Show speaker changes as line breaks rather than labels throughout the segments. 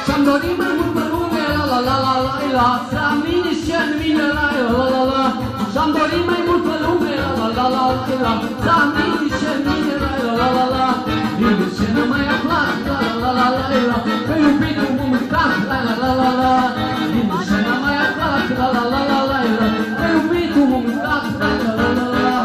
Și-am dorit mai mult pe lume, la la la la la la, să am liniște în mine, la la la la. Și-am dorit mai mult pe lume, la la la la la, să am liniște în mine, la la la la. Liniște nu mai aflat, la la la la la, că iubitul m-a mâncat, la la la la la. Liniște nu mai aflat, la la la la la, că iubitul m-a mâncat, la la la la la.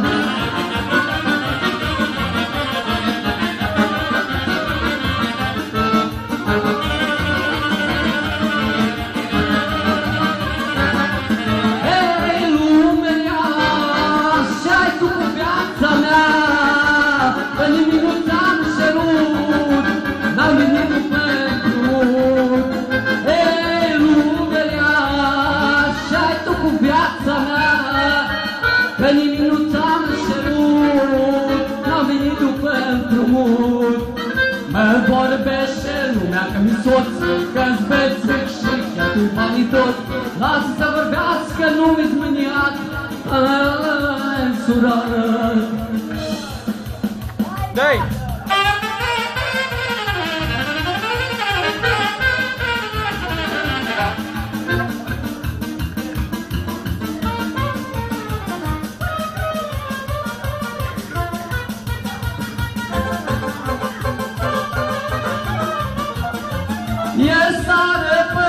Că nimic nu ți-am cerut, n-am venit după împrumut. Mă vorbește lumea că-mi soț, că-mi zbețuc și că-tu banii toți. Lasă să vorbească, nu-mi-ți mâniat, în sură.
Dai!
Ieri seară pe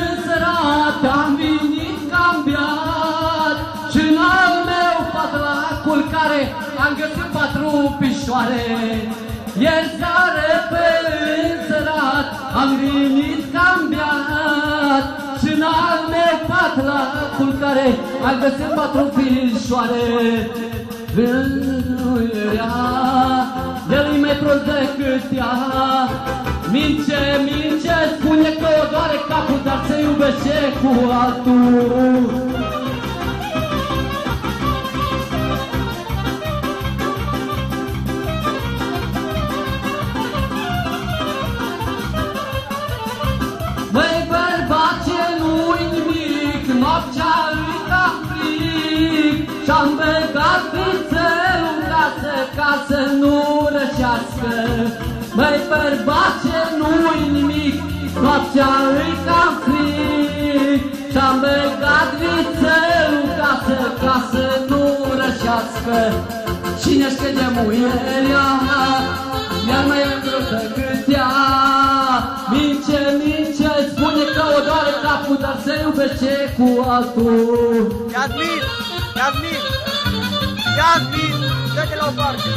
înserat am venit cambiat și în al meu patracul care am găsit 4 pișoare. Ieri seară pe înserat am venit cambiat și în al meu patracul care am găsit 4 pișoare. Vânuirea, el-i mai prost decât ea. Mince, mince, spune că o doare capul, dar se iubește cu altul. Măi bărbace, nu-i nimic, noaptea îi cam fric și-am băgat vițelul în casă ca să nu răcească. Măi bărbace, nu-i nimic, noaptea îi cam fric și-am băgat vițelul în casă ca să nu răcească. Cine-și crede muierea, iar mai e greu decât ea. Mince, mince, spune că o doare capul, dar se iubește cu altul.
Iasmin! Iasmin! Iasmin! Dă-te la o parte!